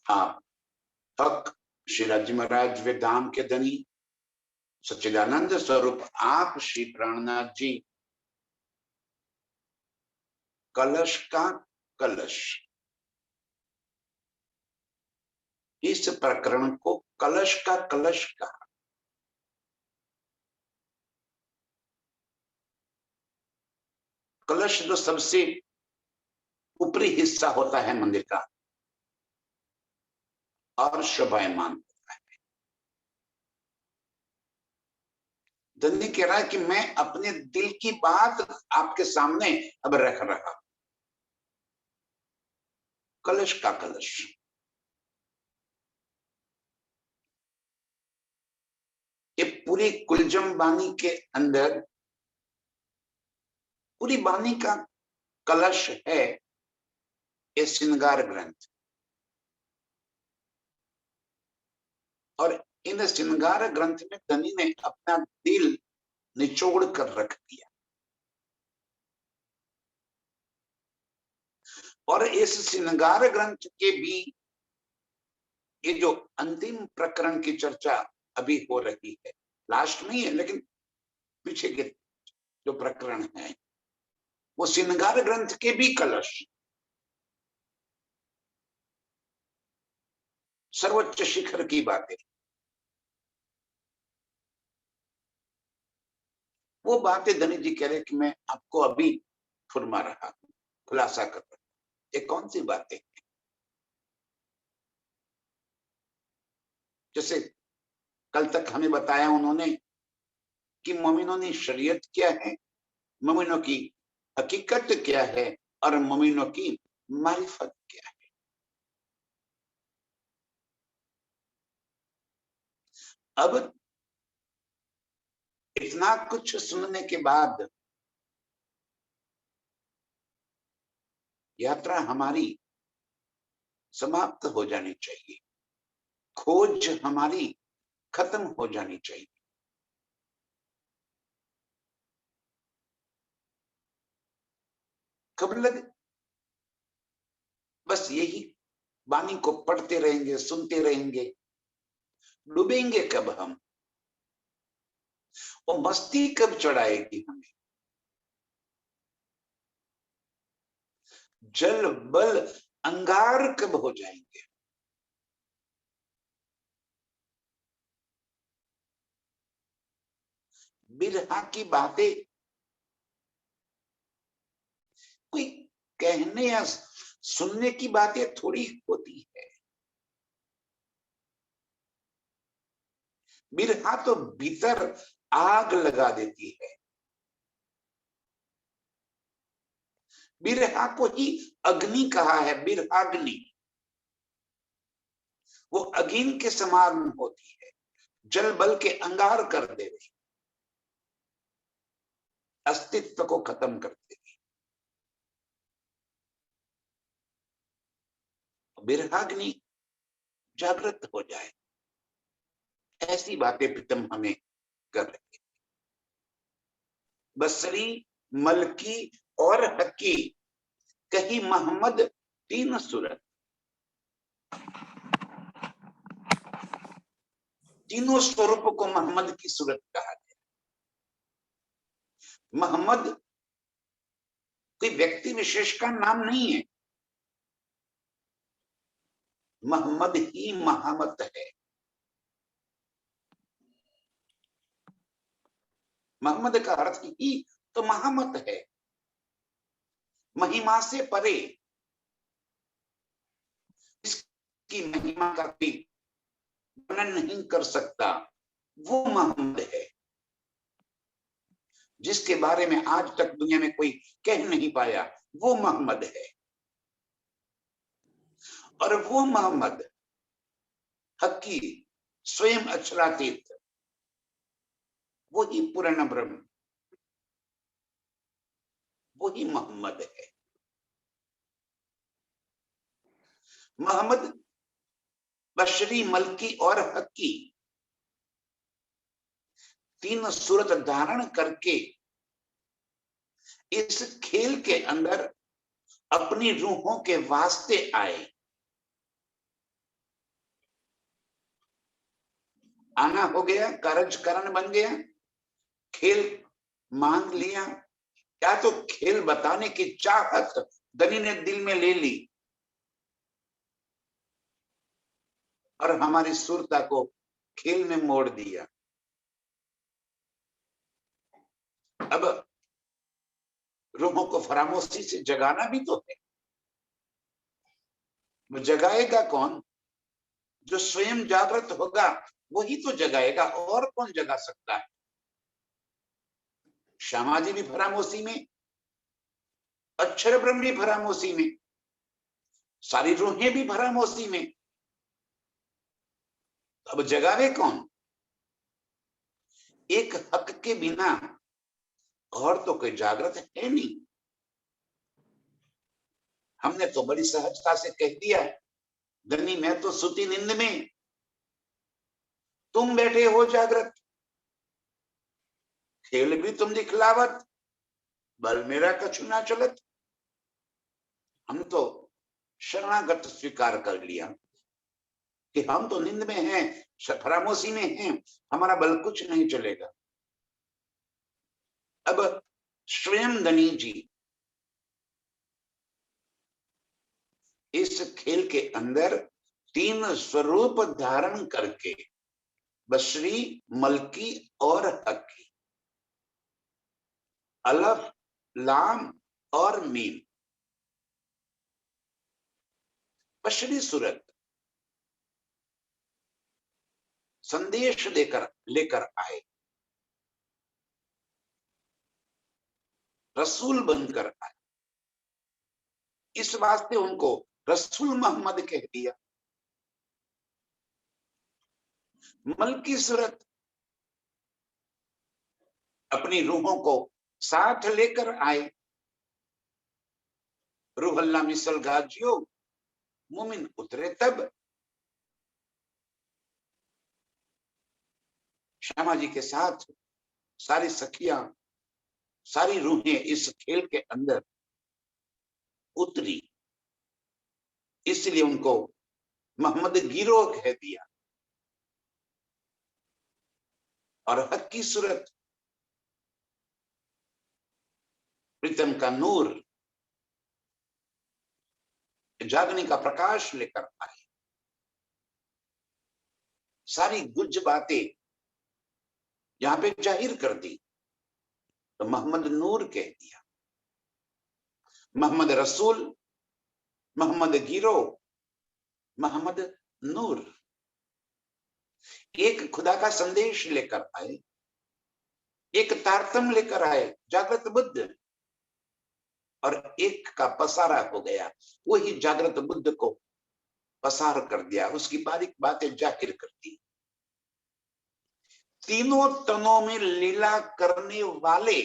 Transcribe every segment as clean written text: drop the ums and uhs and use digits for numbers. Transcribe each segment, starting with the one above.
आप हक श्री जी महाराज वे धाम के धनी सच्चिदानंद स्वरूप आप श्री प्राणनाथ जी कलश का कलश, इस प्रकरण को कलश का कलश कहा। कलश जो सबसे ऊपरी हिस्सा होता है मंदिर का और शोभायमान होता है। धन्य कह रहा है कि मैं अपने दिल की बात आपके सामने अब रख रहा। कलश का कलश, ये पूरी कुलजम बानी के अंदर पूरी बानी का कलश है ये श्रृंगार ग्रंथ। और इन श्रृंगार ग्रंथ में धनी ने अपना दिल निचोड़ कर रख दिया। और इस श्रृंगार ग्रंथ के भी ये जो अंतिम प्रकरण की चर्चा अभी हो रही है, लास्ट नहीं है लेकिन पीछे के जो प्रकरण है वो श्रृंगार ग्रंथ के भी कलश, सर्वोच्च शिखर की बातें, वो बातें धनी जी कह रहे कि मैं आपको अभी फुरमा रहा हूं, खुलासा कर रहा हूं। ये कौन सी बातें? जैसे कल तक हमें बताया उन्होंने कि मोमिनों की शरीयत क्या है, मोमिनों की हकीकत क्या है और मोमिनों की मारिफत क्या है। अब इतना कुछ सुनने के बाद यात्रा हमारी समाप्त हो जानी चाहिए, खोज हमारी खत्म हो जानी चाहिए। कब लग बस यही वाणी को पढ़ते रहेंगे, सुनते रहेंगे, डूबेंगे कब हम? वो मस्ती कब चढ़ाएगी हमें? जल बल अंगार कब हो जाएंगे? बिरहा की बातें कोई कहने या सुनने की बातें थोड़ी होती है। बिरहा तो भीतर आग लगा देती है। बिरहा को ही अग्नि कहा है, बिरहाग्नि। वो अग्नि के समान होती है, जल बल के अंगार कर दे रही, अस्तित्व को खत्म कर देगी। बिरहाग्नि जागृत हो जाए, ऐसी बातें प्रीतम हमें कर रही। बसरी, मलकी और हकी कही मोहम्मद तीन सूरत, तीनों स्वरूप को मोहम्मद की सूरत कहा गया। मोहम्मद कोई व्यक्ति विशेष का नाम नहीं है, मोहम्मद ही महामत है। मोहम्मद का अर्थ ही तो महामत है, महिमा से परे। इसकी महिमा का कोई वर्णन नहीं कर सकता, वो मोहम्मद है जिसके बारे में आज तक दुनिया में कोई कह नहीं पाया, वो मोहम्मद है। और वो मोहम्मद हकी, स्वयं अक्षरातीत, वो ही पूर्ण ब्रह्म, वो ही मोहम्मद है। मोहम्मद बशरी, मलकी और हकी तीन सूरत धारण करके इस खेल के अंदर अपनी रूहों के वास्ते आए। आना हो गया, कारज कारण बन गया, खेल मान लिया, या तो खेल बताने की चाहत धनी ने दिल में ले ली और हमारी सुरता को खेल में मोड़ दिया। अब रूहों को फरामोशी से जगाना भी तो है। वो जगाएगा कौन? जो स्वयं जागृत होगा वही तो जगाएगा, और कौन जगा सकता है? श्यामा जी भी फरामोशी में, अक्षर ब्रह्म भी फरामोशी में, सारी रूहें भी फरामोशी में। अब जगावे कौन? एक हक के बिना और तो कोई जागृत है नहीं। हमने तो बड़ी सहजता से कह दिया, धनी मैं तो सुती नींद में, तुम बैठे हो जागृत, खेल भी तुम दिखलावत, बल मेरा कछु ना चलत। हमने तो शरणागत स्वीकार कर लिया कि हम तो नींद में हैं, फरामोशी में हैं, हमारा बल कुछ नहीं चलेगा। अब स्वयं धनी जी इस खेल के अंदर तीन स्वरूप धारण करके, बशरी, मलकी और हकी, अलफ, लाम और मीम, बशरी सूरत संदेश लेकर आए, रसूल बनकर आए। इस वास्ते उनको रसूल मोहम्मद कह दिया। मलकी सूरत अपनी रूहों को साथ लेकर आए। रूह अल्लाह मिसल गाजियो, मोमिन उतरे तब। श्यामा जी के साथ सारी सखियां, सारी रूहें इस खेल के अंदर उतरी, इसलिए उनको मोहम्मद गिरोह कह दिया। और हक की सूरत प्रीतम का नूर, जागने का प्रकाश लेकर आए। सारी गुज बातें यहां पे जाहिर कर दी, तो मोहम्मद नूर कह दिया। मोहम्मद रसूल, मोहम्मद गिरो, मोहम्मद नूर। एक खुदा का संदेश लेकर आए, एक तारतम लेकर आए जागृत बुद्ध, और एक का पसारा हो गया, वही जागृत बुद्ध को पसार कर दिया, उसकी बारीक बातें जाहिर कर दी। तीनों तनों में लीला करने वाले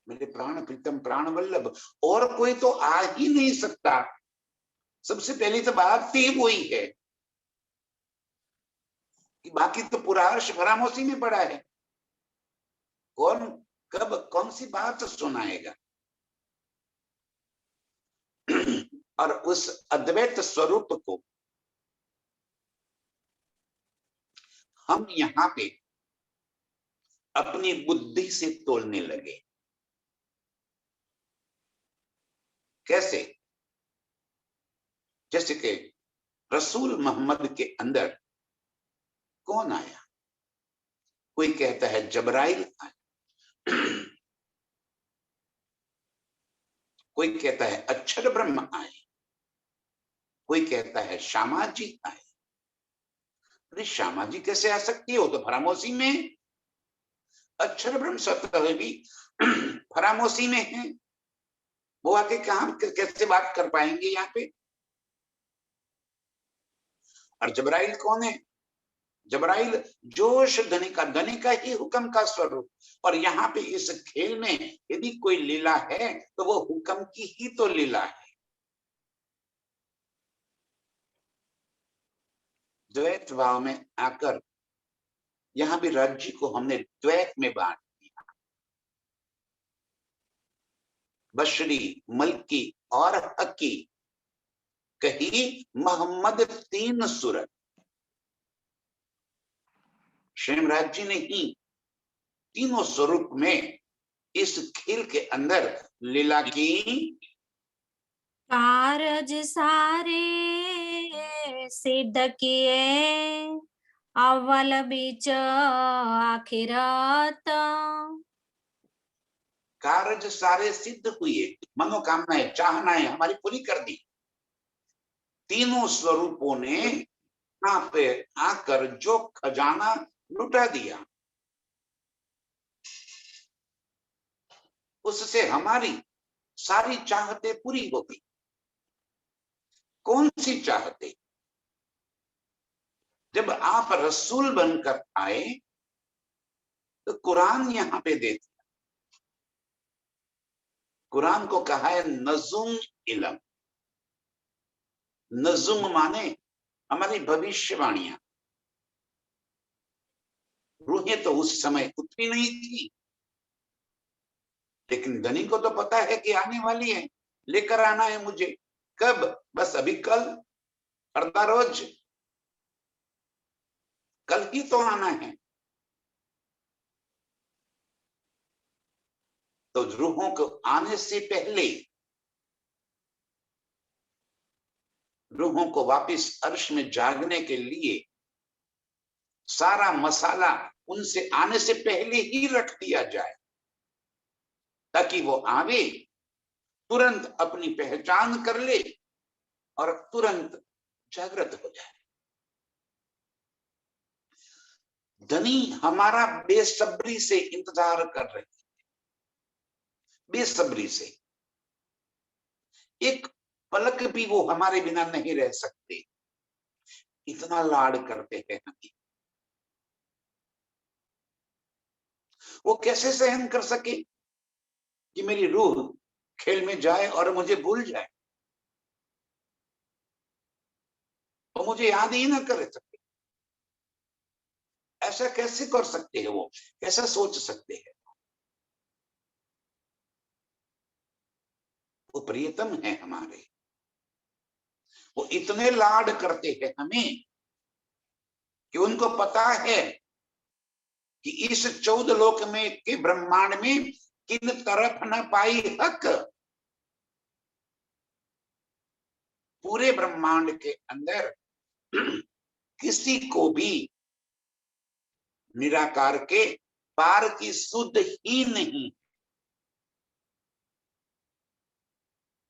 मेरे प्राण प्रीतम प्राण वल्लभ, और कोई तो आ ही नहीं सकता। सबसे पहली तो बात ही वही है कि बाकी तो पूरा अर्श फरामोशी में पड़ा है, कौन कब कौन सी बात सुनाएगा? और उस अद्वैत स्वरूप को हम यहाँ पे अपनी बुद्धि से तोलने लगे। कैसे? जैसे कि रसूल मोहम्मद के अंदर कौन आया? कोई कहता है जबराइल आया, कोई कहता है अक्षर ब्रह्म आए, कोई कहता है श्यामा जी आए। अरे श्यामा जी कैसे आ सकती हो? तो फरामोशी में। अक्षर ब्रह्म स्वतः भी फरामोशी में है, वो आके कहा कैसे बात कर पाएंगे यहाँ पे? और जबराइल कौन है? जबराइल जोश धनी का ही हुक्म का स्वरूप। और यहाँ पे इस खेल में यदि कोई लीला है तो वो हुक्म की ही तो लीला है। द्वैत भाव में आकर यहाँ भी राज्य को हमने द्वैत में बांट दिया, बशरी, मलकी और हकी कही मोहम्मद तीन सूरत। श्यामराज जी ने ही तीनों स्वरूप में इस खेल के अंदर लीला की। कारज सारे सिद्ध किए, अव्वल बीच आखिरत। कार्य सारे सिद्ध हुए, मनोकामनाएं चाहनाएं हमारी पूरी कर दी। तीनों स्वरूपों ने यहाँ पे आकर जो खजाना लुटा दिया, उससे हमारी सारी चाहते पूरी हो गई। कौन सी चाहते? जब आप रसूल बनकर आए तो कुरान यहाँ पे देते, कुरान को कहा है नजुम इलम। नजुम माने हमारी भविष्यवाणियां। रूहें तो उस समय उतनी नहीं थी, लेकिन धनी को तो पता है कि आने वाली है, लेकर आना है मुझे। कब? बस अभी कल, अर्धा रोज, कल ही तो आना है। तो रूहों को आने से पहले, रूहों को वापस अर्श में जागने के लिए सारा मसाला उनसे आने से पहले ही रख दिया जाए, ताकि वो आवे, तुरंत अपनी पहचान कर ले और तुरंत जागृत हो जाए। धनी हमारा बेसब्री से इंतजार कर रहे हैं, बेसब्री से। एक पलक भी वो हमारे बिना नहीं रह सकते, इतना लाड करते हैं हमें। वो कैसे सहन कर सके कि मेरी रूह खेल में जाए और मुझे भूल जाए और मुझे याद ही ना करे सके? ऐसा कैसे कर सकते हैं वो? कैसा सोच सकते हैं? वो प्रियतम है हमारे, वो इतने लाड करते हैं हमें कि उनको पता है कि इस 14 लोक में के ब्रह्मांड में किन तरफ न पाई हक। पूरे ब्रह्मांड के अंदर किसी को भी निराकार के पार की सुध ही नहीं।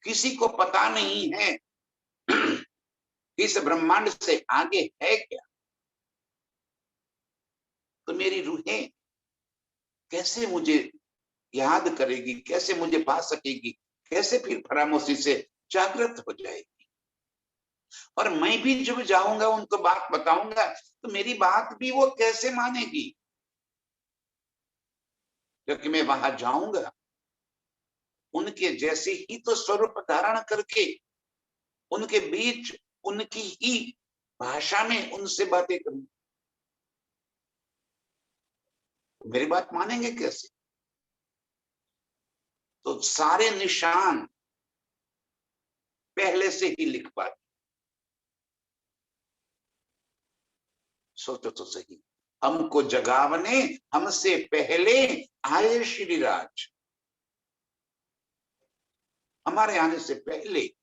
किसी को पता नहीं है इस ब्रह्मांड से आगे है क्या। तो मेरी रूहें कैसे मुझे याद करेगी, कैसे मुझे पा सकेगी, कैसे फिर फरामोशी से जागृत हो जाएगी? और मैं भी जब जाऊंगा उनको बात बताऊंगा तो मेरी बात भी वो कैसे मानेगी? क्योंकि मैं वहां जाऊंगा उनके जैसे ही तो स्वरूप धारण करके उनके बीच उनकी ही भाषा में उनसे बातें करूं। मेरी बात मानेंगे कैसे? तो सारे निशान पहले से ही लिख पाते। सोचो तो सही, हमको जगावने हमसे पहले आए श्री राज। हमारे आने से पहले,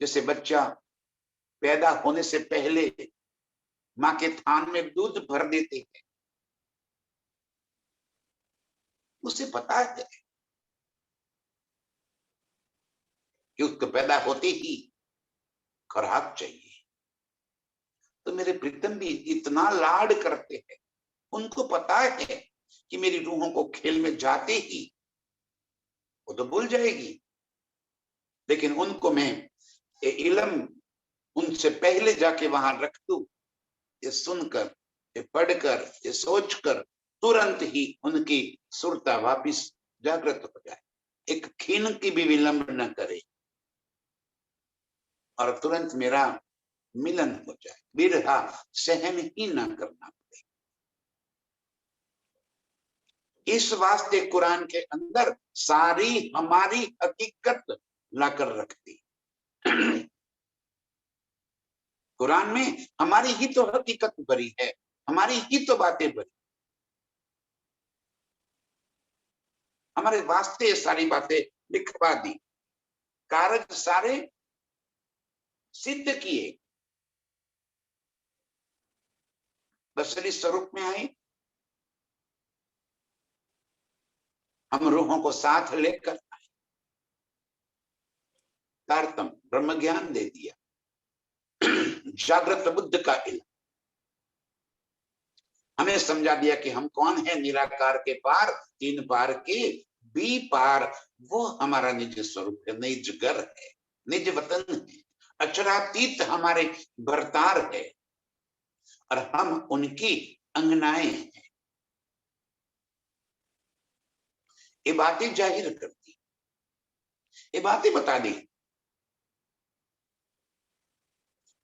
जैसे बच्चा पैदा होने से पहले माँ के थान में दूध भर देते हैं, उसे पता है कि उसको पैदा होते ही खुराक चाहिए। तो मेरे प्रीतम भी इतना लाड करते हैं, उनको पता है कि मेरी रूहों को खेल में जाते ही वो तो भूल जाएगी, लेकिन उनको मैं ये इलम उनसे पहले जाके वहां रख दूं। ये सुनकर, ये पढ़कर, ये सोचकर तुरंत ही उनकी सुरता वापिस जागृत हो जाए, एक क्षण की भी विलंब न करे और तुरंत मेरा मिलन हो जाए, बिरहा सहन ही ना करना पड़े। इस वास्ते कुरान के अंदर सारी हमारी हकीकत लाकर रख दी। कुरान में हमारी ही तो हकीकत भरी है, हमारी ही तो बातें भरी, हमारे वास्ते सारी बातें लिखवा दी, कारज सारे सिद्ध किए, बसरी स्वरूप में आए, हम रूहों को साथ लेकर आए, तारतम ब्रह्म ज्ञान दे दिया, जागृत बुद्ध का इल्म, हमें समझा दिया कि हम कौन है, निराकार के पार, तीन पार के बी पार, वो हमारा निज स्वरूप है, निज घर है, निज वतन है, अक्षरातीत हमारे भरतार है और हम उनकी अंगनाएं हैं। ये बातें जाहिर कर दी, ये बातें बता दी।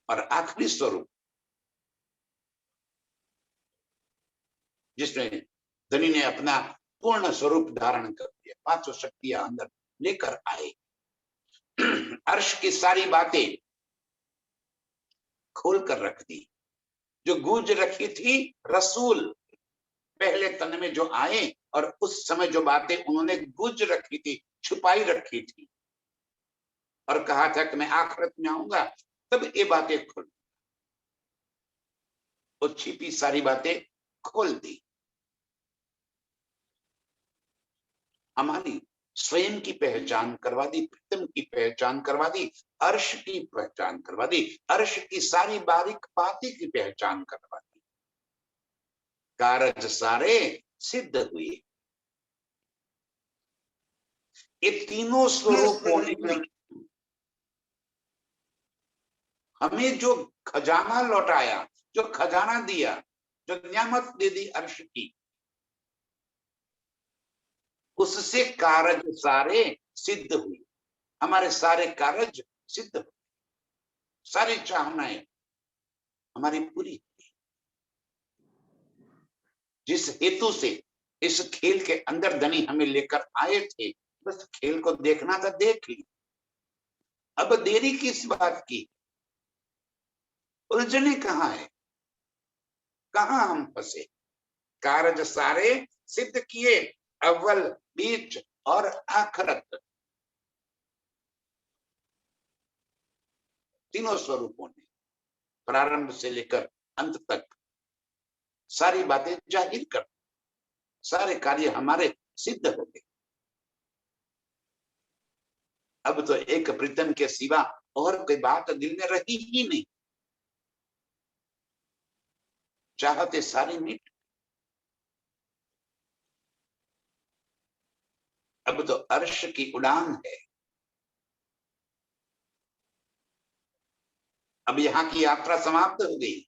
और आखिरी स्वरूप जिसमें धनी ने अपना पूर्ण स्वरूप धारण कर दिया, पांचों शक्तियां अंदर लेकर आए, अर्श की सारी बातें खोल कर रख दी, जो गूंज रखी थी रसूल पहले तन में जो आए और उस समय जो बातें उन्होंने गूंज रखी थी, छुपाई रखी थी और कहा था कि मैं आखिरत में आऊंगा तब ये बातें खोल, वो छिपी सारी बातें खोल दी, हमारी स्वयं की पहचान करवा दी, प्रीतम की पहचान करवा दी, अर्श की पहचान करवा दी, अर्श की सारी बारीक बातें की पहचान करवा दी, कारज सारे सिद्ध हुए। ये तीनों स्वरूपों ने हमें जो खजाना लौटाया, जो खजाना दिया, जो नियामत दे दी अर्श की, उससे कारज सारे सिद्ध हुए, हमारे सारे कारज सिद्ध हुए, सारी चाहनाएं हमारी पूरी। जिस हेतु से इस खेल के अंदर धनी हमें लेकर आए थे, बस खेल को देखना था, देख ली, अब देरी किस बात की, उलझने कहाँ है, कहाँ हम फंसे, कारज सारे सिद्ध किए, अव्वल बीच और आखिरत, तीनों स्वरूपों ने प्रारंभ से लेकर अंत तक सारी बातें जाहिर कर, सारे कार्य हमारे सिद्ध हो गए। अब तो एक प्रीतम के सिवा और कोई बात दिल में रही ही नहीं, चाहते सारी मिट, अब तो अर्श की उड़ान है, अब यहाँ की यात्रा समाप्त हो गई,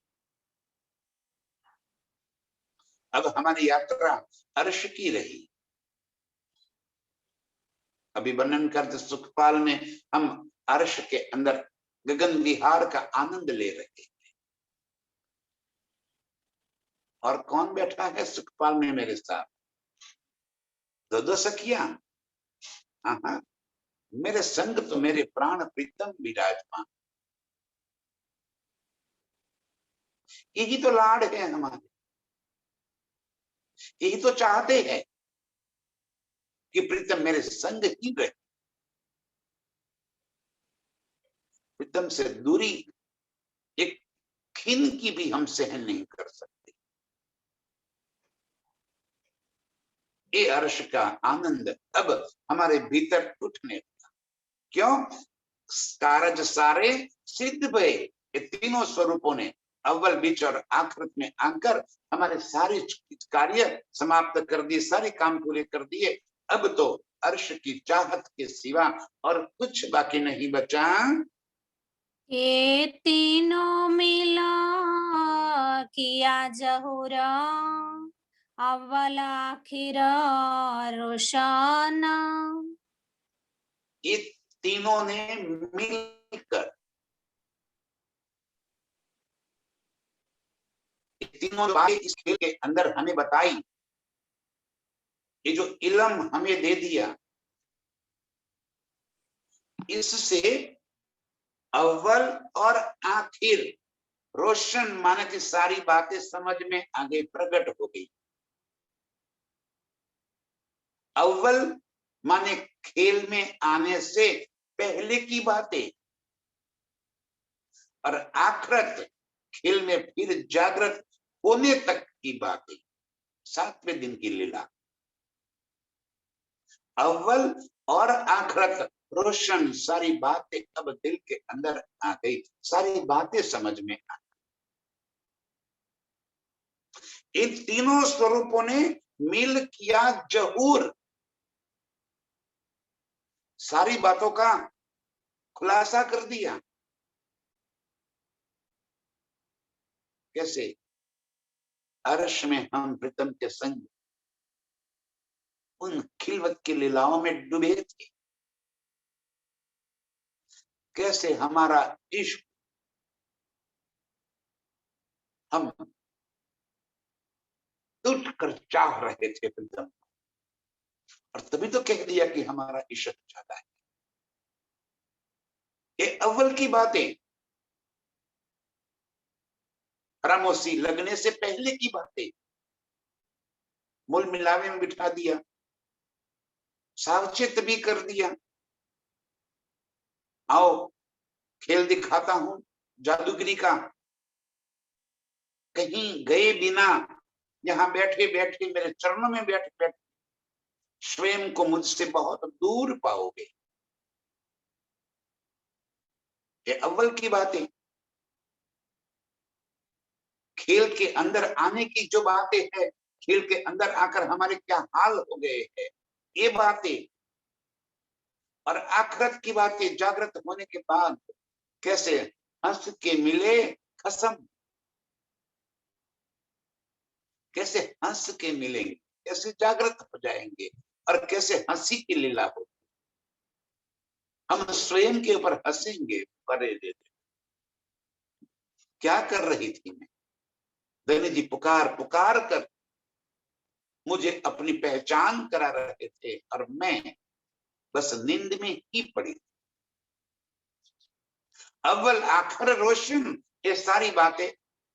अब हमारी यात्रा अर्श की रही। अभी वर्णन करते सुखपाल में हम अर्श के अंदर गगन विहार का आनंद ले रहे हैं। और कौन बैठा है सुखपाल में मेरे साथ, दो सखियां, हाँ, मेरे संग तो मेरे प्राण प्रीतम विराजमान, यही तो लाड है हमारे, यही तो चाहते हैं कि प्रीतम मेरे संग ही रहे, प्रीतम से दूरी एक खिन की भी हम सहन नहीं कर सकते। ये अर्श का आनंद अब हमारे भीतर उठने लगा, क्यों, कारज सारे सिद्ध भये, ये तीनों स्वरूपों ने अव्वल बीच और आखिरत में आकर हमारे सारे कार्य समाप्त कर दिए, सारे काम पूरे कर दिए। अब तो अर्श की चाहत के सिवा और कुछ बाकी नहीं बचा। ये तीनों मिला किया जहुरा, अव्वल आखिर रोशाना। ये तीनों ने मिलकर, तीनों बातें इस खेल के अंदर हमें बताई, ये जो इल्म हमें दे दिया, इससे अव्वल और आखिर रोशन माने की सारी बातें समझ में आगे प्रकट हो गई। अव्वल माने खेल में आने से पहले की बातें, और आखरत खेल में फिर जागृत होने तक की बातें, 7वें दिन की लीला। अव्वल और आखरत रोशन सारी बातें अब दिल के अंदर आ गई, सारी बातें समझ में आ गई। इन तीनों स्वरूपों ने मिल किया जहूर, सारी बातों का खुलासा कर दिया। कैसे? अर्श में हम प्रीतम के संग उन खिलवत की लीलाओं में डूबे थे। कैसे हमारा इश्क हम टूट कर चाह रहे थे प्रीतम, और तभी तो कह दिया कि हमारा इश्क ज्यादा है। ये अव्वल की बातें, खामोशी लगने से पहले की बातें मूल मिलावे में बिठा दिया, सावचेत भी कर दिया। आओ खेल दिखाता हूं जादूगिरी का, कहीं गए बिना यहां बैठे बैठे मेरे चरणों में बैठे बैठे स्वयं को मुझसे बहुत दूर पाओगे। ये अव्वल की बातें। खेल के अंदर आने की जो बातें है, खेल के अंदर आकर हमारे क्या हाल हो गए हैं, ये बातें। और आखिरत की बातें, जागृत होने के बाद कैसे हंस के मिले कसम, कैसे हंस के मिलेंगे, कैसे जागृत हो जाएंगे, और कैसे हंसी की लीला हो, हम स्वयं के ऊपर हंसेंगे। अरे रे, क्या कर रही थी मैं? दैनी जी पुकार पुकार कर मुझे अपनी पहचान करा रहे थे, और मैं बस नींद में ही पड़ी। अव्वल आखिर रोशन, ये सारी बातें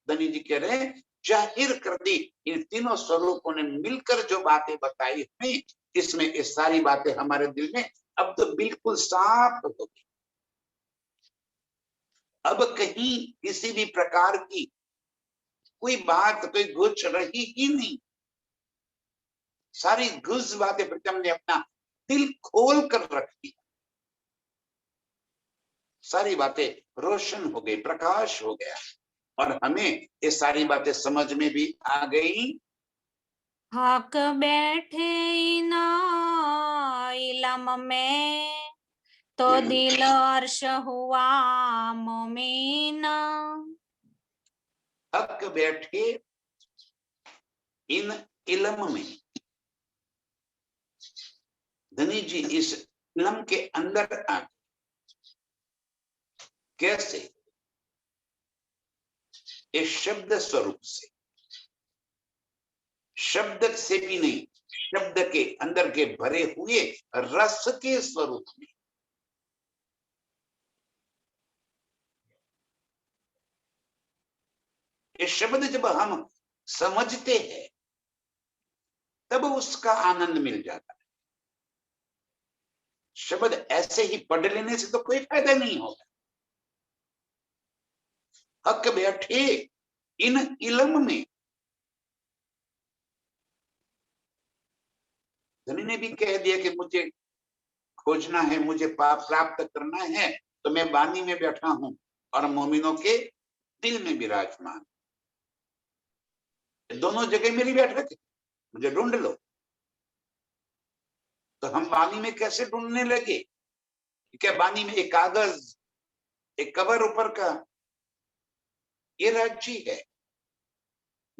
धनी जी कह रहे हैं जाहिर कर दी। इन तीनों स्वरूपों ने मिलकर जो बातें बताई हमें, इसमें ये सारी बातें हमारे दिल में अब तो बिल्कुल साफ हो गई। अब कहीं किसी भी प्रकार की कोई बात, कोई गुच्छ रही ही नहीं। सारी गुज बातें प्रीतम ने अपना दिल खोल कर रख दी, सारी बातें रोशन हो गई, प्रकाश हो गया, और हमें ये सारी बातें समझ में भी आ गई। हक बैठे ना इलम में, तो दिल अर्श हुआ मोमिन। हक बैठे इन इलम में, धनी जी इस इलम के अंदर आ, कैसे? इस शब्द स्वरूप से, शब्द से भी नहीं, शब्द के अंदर के भरे हुए रस के स्वरूप में। ये शब्द जब हम समझते हैं तब उसका आनंद मिल जाता है। शब्द ऐसे ही पढ़ लेने से तो कोई फायदा नहीं होगा। हक बैठे इन इलम में, धनी ने भी कह दिया कि मुझे खोजना है, मुझे पाप प्राप्त करना है, तो मैं बानी में बैठा हूं और मोमिनों के दिल में विराजमान। दोनों जगह मेरी बैठक है, मुझे ढूंढ लो। तो हम बानी में कैसे ढूंढने लगे? क्या बानी में एक कागज, एक कवर ऊपर का ये राज्य है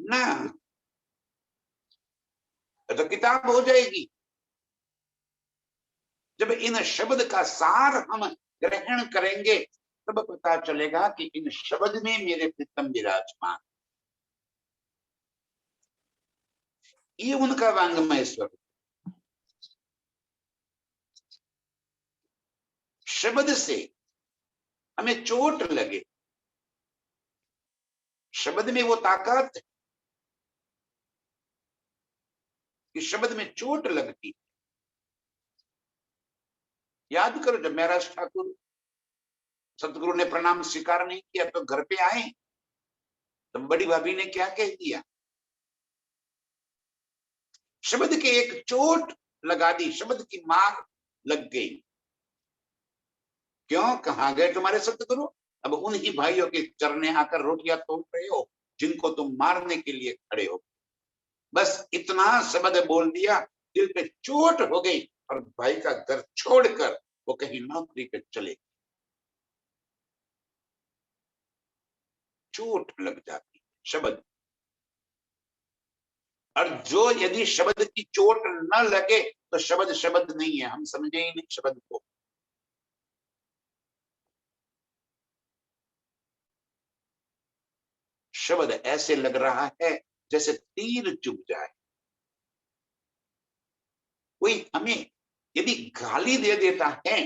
ना? तो किताब हो जाएगी। जब इन शब्द का सार हम ग्रहण करेंगे तब पता चलेगा कि इन शब्द में मेरे प्रीतम विराजमान, ये उनका वांगमय स्वरूप। शब्द से हमें चोट लगे, शब्द में वो ताकत है कि शब्द में चोट लगती है। याद करो, जब महाराज ठाकुर सतगुरु ने प्रणाम स्वीकार नहीं किया तो घर पे आए, तो बड़ी भाभी ने क्या कह दिया? शब्द के एक चोट लगा दी, शब्द की मार लग गई। क्यों? कहां गए तुम्हारे सतगुरु? अब उन्हीं भाइयों के चरणे आकर रोटियां तोड़ रहे हो जिनको तुम मारने के लिए खड़े हो। बस इतना शब्द बोल दिया, दिल पे चोट हो गई और भाई का घर छोड़कर वो कहीं नौकरी पे चले। चोट लग जाती शब्द। और जो यदि शब्द की चोट न लगे तो शब्द शब्द नहीं है, हम समझे ही नहीं शब्द को। शब्द ऐसे लग रहा है जैसे तीर चुभ जाए। कोई हमें यदि गाली दे देता है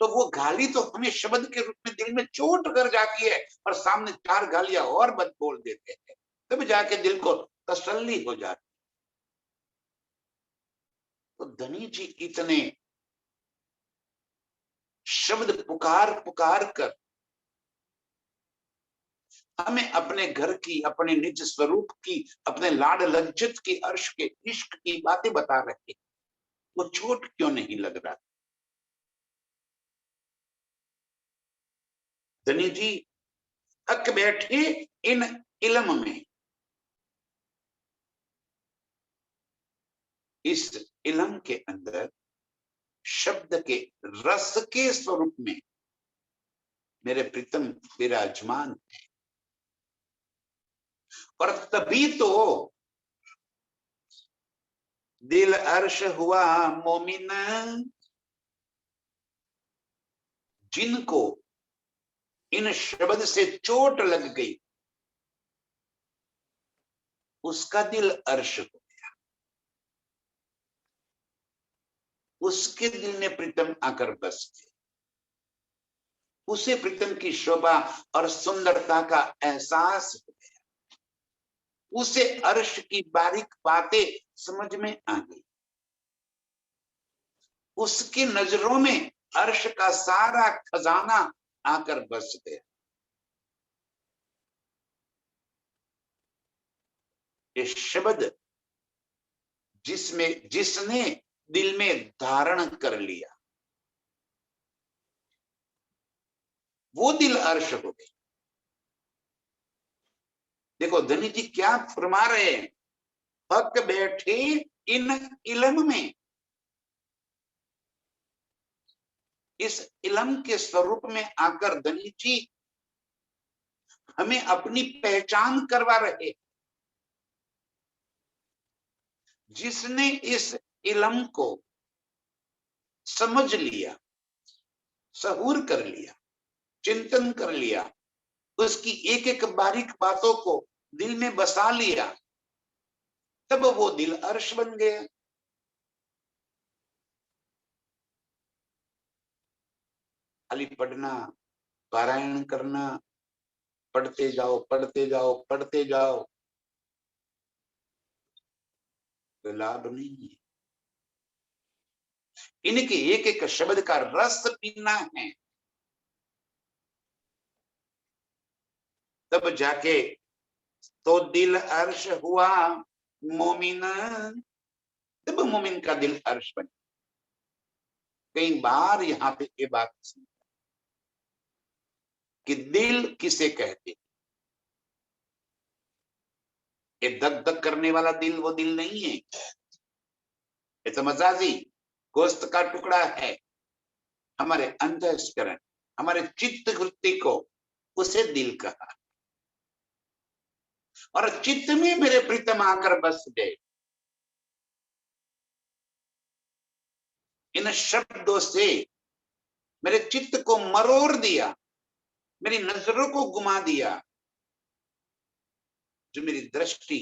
तो वो गाली तो हमें शब्द के रूप में दिल में चोट कर जाती है, और सामने चार गालियां और बद बोल देते हैं, तब जाके दिल को तसल्ली हो जाती। तो धनी जी इतने शब्द पुकार पुकार कर हमें अपने घर की, अपने निज स्वरूप की, अपने लाड लज्जत की, अर्श के इश्क की बातें बता रहे, वो चोट क्यों नहीं लग रहा? धनी जी थक बैठे इन इल्म में। इस इल्म के अंदर शब्द के रस के स्वरूप में मेरे प्रीतम विराजमान है। और तभी तो दिल अर्श हुआ मोमिन, जिनको इन शब्द से चोट लग गई उसका दिल अर्श हो गया, उसके दिल में प्रीतम आकर बस गए, उसे प्रीतम की शोभा और सुंदरता का एहसास हो गया, उसे अर्श की बारीक बातें समझ में आ गई, उसकी नजरों में अर्श का सारा खजाना आकर बस गया। ये शब्द जिसने दिल में धारण कर लिया वो दिल अर्श हो गई। देखो धनी जी क्या फरमा रहे हैं, पक बैठे इन इल्म में। इस इल्म के स्वरूप में आकर धनी जी हमें अपनी पहचान करवा रहे। जिसने इस इल्म को समझ लिया, सहूर कर लिया, चिंतन कर लिया, उसकी एक एक बारीक बातों को दिल में बसा लिया, तब वो दिल अर्श बन गया। खाली पढ़ना, पारायण करना, पढ़ते जाओ पढ़ते जाओ पढ़ते जाओ, तो लाभ नहीं है। इनके एक एक शब्द का रस पीना है, तब जाके तो दिल अर्श हुआ मोमिन, तब मोमिन का दिल अर्श बने। कई बार यहाँ पे ये बात सुनी कि दिल किसे कहते, ये धक धक करने वाला दिल वो दिल नहीं है, ये तो मजाजी गोश्त का टुकड़ा है। हमारे अंतःकरण, हमारे चित्त वृत्ति को उसे दिल कहा, और चित्त में मेरे प्रीतम आकर बस गए। इन शब्दों से मेरे चित्त को मरोड़ दिया, मेरी नजरों को घुमा दिया। जो मेरी दृष्टि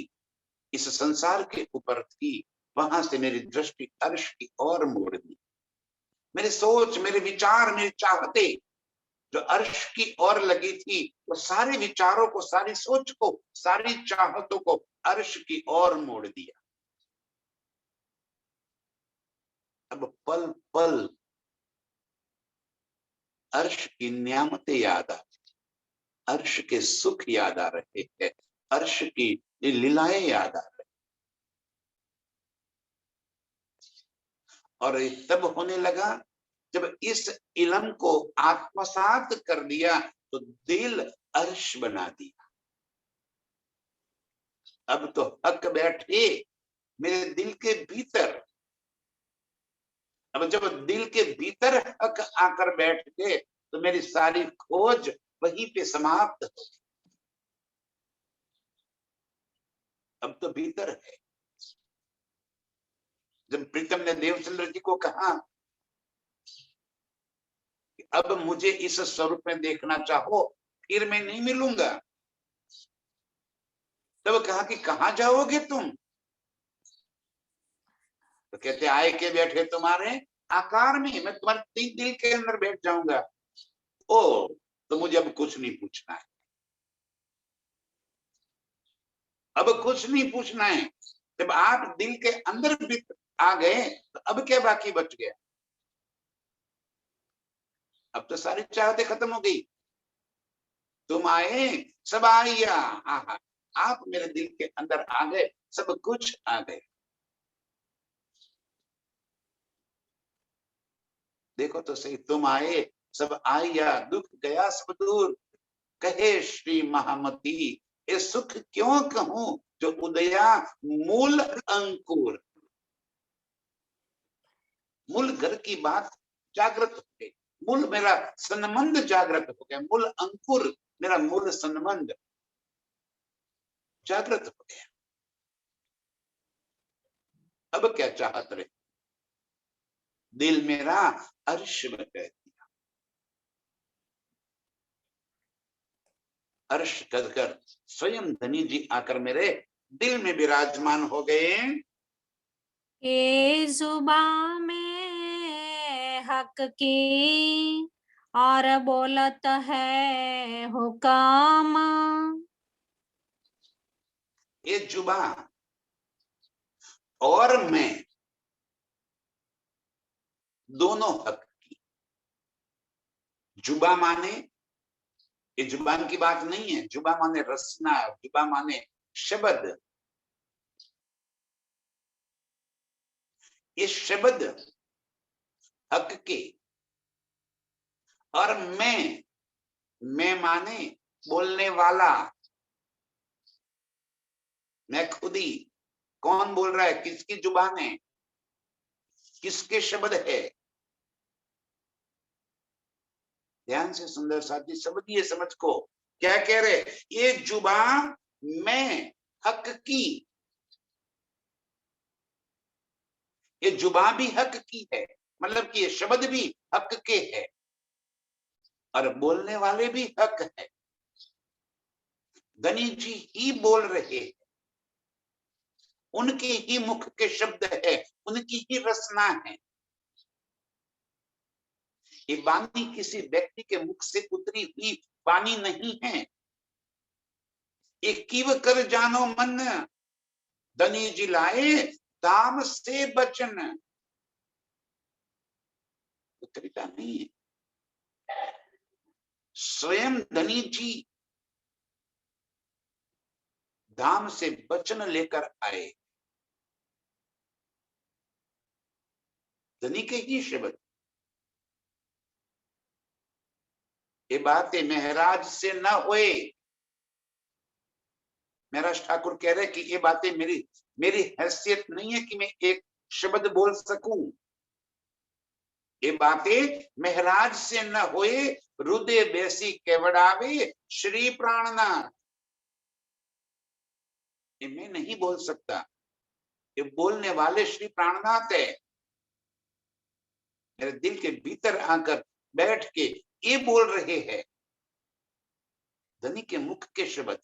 इस संसार के ऊपर थी, वहां से मेरी दृष्टि अर्श की ओर मोड़ दी। मेरी सोच, मेरे विचार, मेरी चाहते जो अर्श की ओर लगी थी, वो सारे विचारों को, सारी सोच को, सारी चाहतों को अर्श की ओर मोड़ दिया। अब पल पल अर्श की नियामतें याद आ, अर्श के सुख याद आ रहे हैं, अर्श की लीलाएं याद आ रही। और तब होने लगा जब इस इलम को आत्मसात कर दिया तो दिल अर्श बना दिया। अब तो हक बैठे मेरे दिल के भीतर। अब जब दिल के भीतर हक आकर बैठ गए तो मेरी सारी खोज वहीं पे समाप्त हो गई। अब तो भीतर है। जब प्रीतम ने देवचंद्र जी को कहा कि अब मुझे इस स्वरूप में देखना चाहो, फिर मैं नहीं मिलूंगा, तब कहा कि कहां जाओगे तुम? तो कहते आए के बैठे तुम्हारे आकार में, मैं तुम्हारे दिल के अंदर बैठ जाऊंगा। ओ, तो मुझे अब कुछ नहीं पूछना है, अब कुछ नहीं पूछना है। जब आप दिल के अंदर भी आ गए तो अब क्या बाकी बच गया? अब तो सारी चाहतें खत्म हो गई। तुम आए, सब आइया। आहा, आप मेरे दिल के अंदर आ गए, सब कुछ आ गए। देखो तो सही, तुम आए सब आइया, दुख गया सब दूर, कहे श्री महामती, ये सुख क्यों कहूं जो उदया मूल अंकुर। मूल घर की बात जागृत हो गई, मूल मेरा संबंध जागृत हो गया, मूल अंकुर मेरा मूल संबंध जागृत हो गया। अब क्या चाहत रहे? दिल मेरा अर्श में कह दिया। अर्श कहकर स्वयं धनी जी आकर मेरे दिल में विराजमान हो गए। ये जुबां में हक की और बोलत है हुकाम। ये जुबां और मैं दोनों हक की। जुबा माने, ये जुबान की बात नहीं है, जुबा माने रसना, जुबा माने शब्द। ये शब्द हक के, और मैं माने बोलने वाला, मैं खुद ही। कौन बोल रहा है? किसकी जुबान है? किसके शब्द है? ध्यान से सुंदर साथी समझिए, समझ को क्या कह रहे? ये जुबान मैं हक की, ये जुबान भी हक की है, मतलब कि ये शब्द भी हक के है और बोलने वाले भी हक है। धनी जी ही बोल रहे हैं, उनके ही मुख के शब्द है, उनकी ही रचना है। ये वाणी किसी व्यक्ति के मुख से उतरी हुई वाणी नहीं है। एक कीव कर जानो मन, धनी जी लाए दाम से बचन। उत्तरिता नहीं है, स्वयं धनी जी धाम से वचन लेकर आए, धनी के ही शब्द। ये बातें महराज से न होए। महराज ठाकुर कह रहे कि ये बातें मेरी हैसियत नहीं है कि मैं एक शब्द बोल सकूं। ये बातें महराज से न होए, हृदय बेसी केवड़ावे श्री प्राणनाथ। ये मैं नहीं बोल सकता, ये बोलने वाले श्री प्राणनाथ है। मेरे दिल के भीतर आकर बैठ के ये बोल रहे हैं, धनी के मुख के शब्द।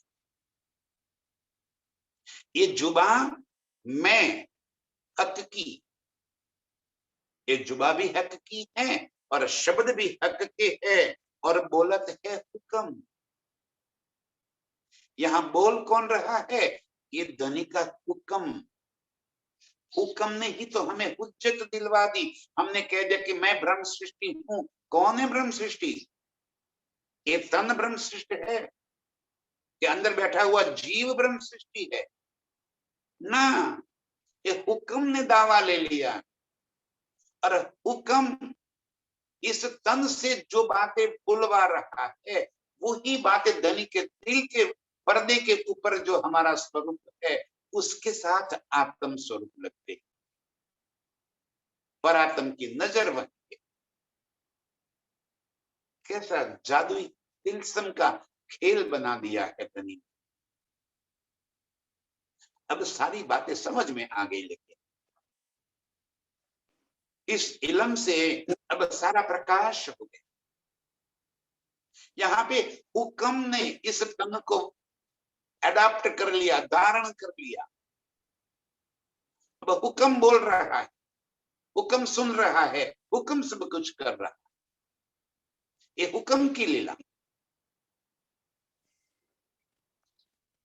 ये जुबान मैं हक की, ये जुबा भी हक की है और शब्द भी हक के है। और बोलत है हुक्म। यहाँ बोल कौन रहा है? ये धनी का हुक्म। हुक्म ने ही तो हमें हुज्जत दिलवा दी। हमने कह दिया कि मैं ब्रह्म सृष्टि हूं। कौन है ब्रह्म सृष्टि? ये तन ब्रह्म सृष्टि है कि अंदर बैठा हुआ जीव ब्रह्म सृष्टि है ना? ये हुक्म ने दावा ले लिया। और हुक्म इस तन से जो बातें बुलवा रहा है, वही बातें धनी के दिल के पर्दे के ऊपर जो हमारा स्वरूप है, उसके साथ आत्म स्वरूप लगते, पर आत्म की नजर वही है। कैसा जादुई तिलस्म का खेल बना दिया है धनी। अब सारी बातें समझ में आ गई। लेकिन इस इलम से अब सारा प्रकाश हो गया। यहाँ पे हुक्म ने इस तन को अडॉप्ट कर लिया, धारण कर लिया। अब हुक्म बोल रहा है, हुक्म सुन रहा है, हुक्म सब कुछ कर रहा है। ये हुक्म की लीला।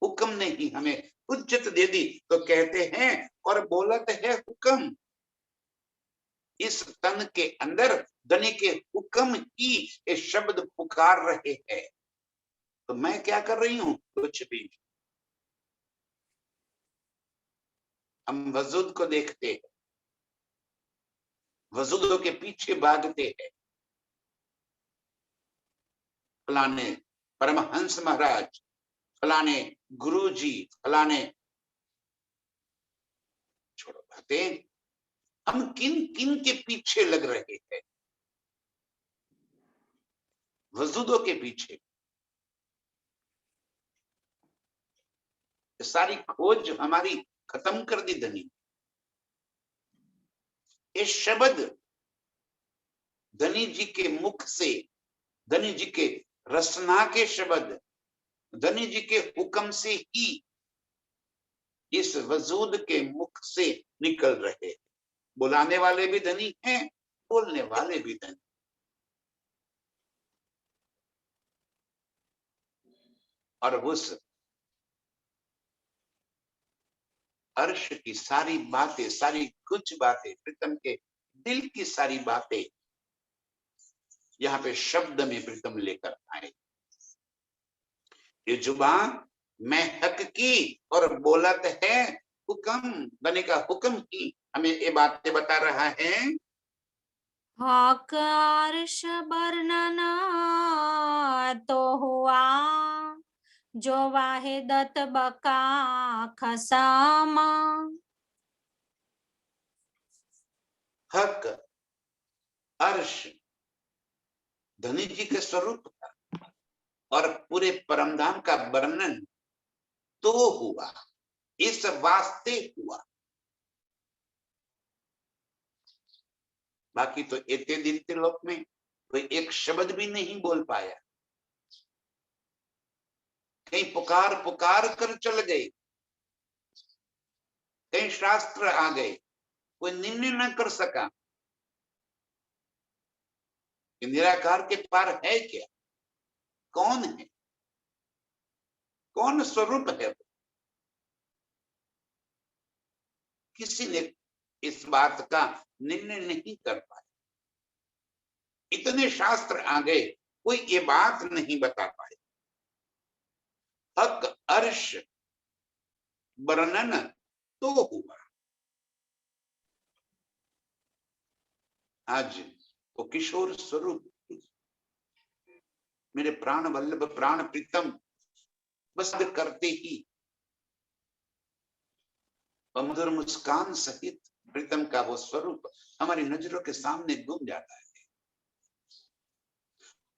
हुक्म ने ही हमें हुज्जत दे दी। तो कहते हैं और बोलत है हुक्म। इस तन के अंदर धनी के हुक्म ही ये शब्द पुकार रहे हैं। तो मैं क्या कर रही हूं? कुछ भी। हम वजूद को देखते हैं, वजूदों के पीछे भागते हैं। फलाने परमहंस महाराज, फलाने गुरुजी, फलाने, छोड़ो बातें। हम किन किन के पीछे लग रहे हैं? वजूदों के पीछे। सारी खोज हमारी खत्म कर दी धनी। ये शब्द धनी जी के मुख से, धनी जी के रसना के शब्द, धनी जी के हुक्म से ही इस वजूद के मुख से निकल रहे। बुलाने वाले भी धनी हैं, बोलने वाले भी धनी। और उस अर्श की सारी बातें, सारी कुछ बातें, प्रीतम के दिल की सारी बातें यहाँ पे शब्द में प्रीतम लेकर आए। ये जुबान मैं हक की और बोलत है हुक्म। बने का हुक्म ही हमें ये बातें बता रहा है। हक अर्श वर्णना तो हुआ, जो वाहिदत बका खसामा। हक अर्श धनी जी के स्वरूप का और पूरे परमधाम का वर्णन तो हुआ, इस वास्ते हुआ। बाकी तो एते दिनते लोक में कोई एक शब्द भी नहीं बोल पाया। कहीं पुकार पुकार कर चल गए, कहीं शास्त्र आ गए, कोई निर्णय न कर सका कि निराकार के पार है क्या, कौन है, कौन स्वरूप है। किसी ने इस बात का निर्णय नहीं कर पाया। इतने शास्त्र आ गए, कोई ये बात नहीं बता पाए। हक अर्श वर्णन तो हुआ। आज वो किशोर स्वरूप मेरे प्राण वल्लभ प्राण प्रीतम बस करते ही मधुर मुस्कान सहित प्रीतम का वो स्वरूप हमारी नजरों के सामने घूम जाता है।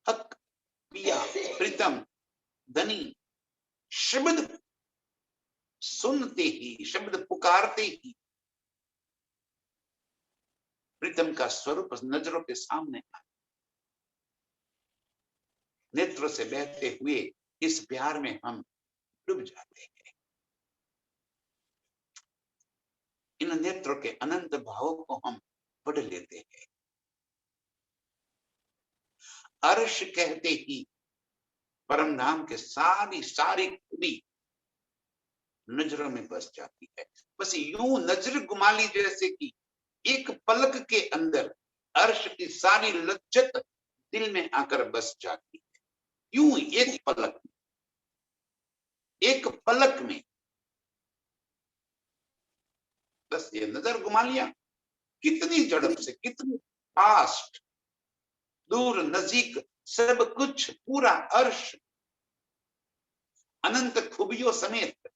हक पिया प्रीतम धनी शब्द सुनते ही, शब्द पुकारते ही प्रीतम का स्वरूप नजरों के सामने आया। नेत्रों से बहते हुए इस प्यार में हम डूब जाते हैं। इन नेत्रों के अनंत भावों को हम पढ़ लेते हैं। अर्श कहते ही परम धाम के सारी सारी खूबी नजरों में बस जाती है। बस यूं नजर घुमा ली जैसे कि एक पलक के अंदर अर्श की सारी लज्जत दिल में आकर बस जाती है। यूं एक पलक में बस ये नजर घुमा लिया, कितनी झड़प से, कितनी फास्ट, दूर नजीक सब कुछ, पूरा अर्श अनंत खूबियों समेत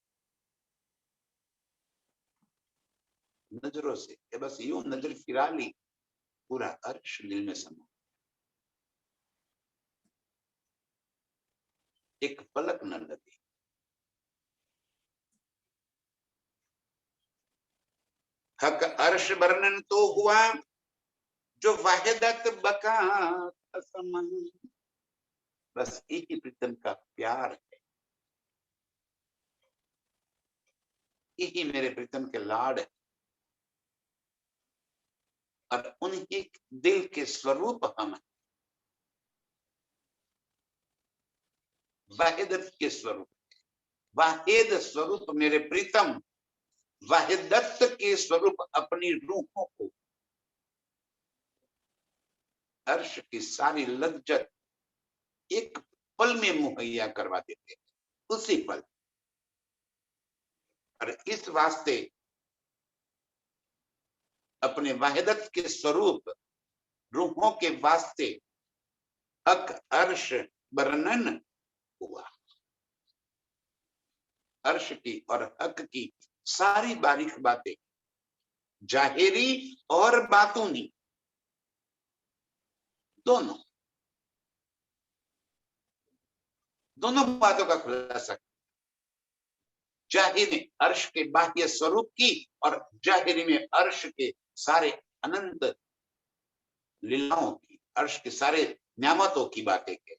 नजरों से बस यूं नजर फिरा ली, पूरा अर्श दिल में समा, एक पलक न लगी। हक अर्श वर्णन तो हुआ जो वाहिदत बका कसम, बस एक ही प्रीतम का प्यार है, यही मेरे प्रीतम के लाड है, और उन्हीं दिल के स्वरूप हम, वाहिदत के स्वरूप, वाहिद स्वरूप मेरे प्रीतम, वाहिदत के स्वरूप अपनी रूहों को अर्श की सारी लज्जत एक पल में मुहैया करवा देते हैं, उसी पल। और इस वास्ते अपने वाहिदत के स्वरूप रूहों के वास्ते हक अर्श वर्णन हुआ। अर्श की और हक की सारी बारीक बातें, जाहिरी और बातूनी, दोनों बातों का खुलासा, जाहिर में अर्श के बाह्य स्वरूप की और जाहिरी में अर्श के सारे अनंत लीलाओं की, अर्श के सारे न्यामतों की बातें के,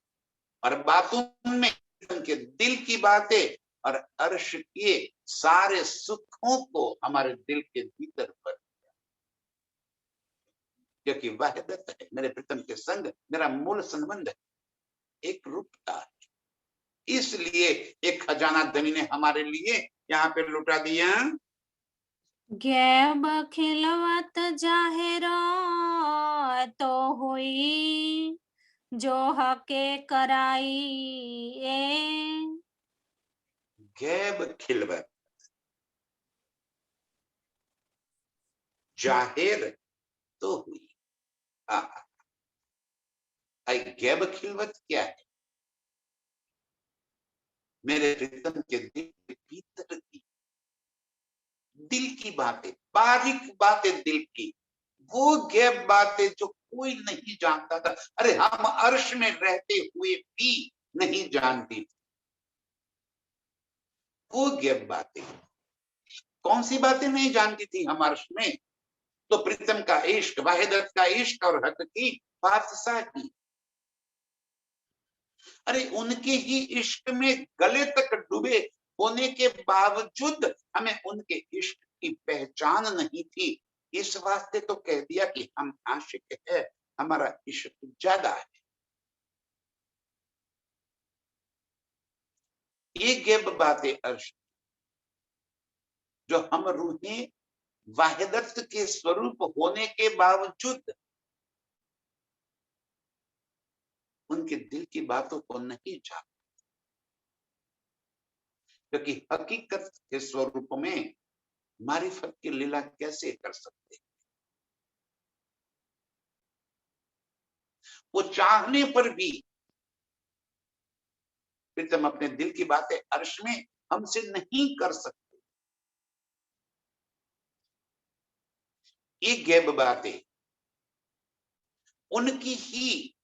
और बातों में उनके दिल की बातें और अर्श के सारे सुखों को हमारे दिल के भीतर पर, क्योंकि वाहिदत है मेरे प्रीतम के संग, मेरा मूल संबंध है, एक रूपता है। इसलिए एक खजाना धनी ने हमारे लिए यहाँ पे लुटा दिया। गैब खिलवत जाहिर तो हुई जो हके कराई ए, गैब खिलवत जाहिर तो हुई। गैब खिलवत क्या है? मेरे प्रीतम के दिल के भीतर की दिल की बातें, बारीक बातें दिल की, वो गैब बातें जो कोई नहीं जानता था। अरे हम अर्श में रहते हुए भी नहीं जानती थी वो गैब बातें। कौन सी बातें नहीं जानती थी हम अर्श में? तो प्रीतम का इश्क, वाहिदत का इश्क और हक की बादशाह की। अरे उनके ही इश्क में गले तक डूबे होने के बावजूद हमें उनके इश्क की पहचान नहीं थी। इस वास्ते तो कह दिया कि हम आशिक है, हमारा इश्क ज्यादा है। ये गैब बातें अर्श जो हम रूहें वाहिदत के स्वरूप होने के बावजूद उनके दिल की बातों को नहीं जानते, क्योंकि हकीकत के स्वरूप में मारिफत की लीला कैसे कर सकते? वो चाहने पर भी प्रीतम अपने दिल की बातें अर्श में हमसे नहीं कर सकते। ये गैब बातें उनकी ही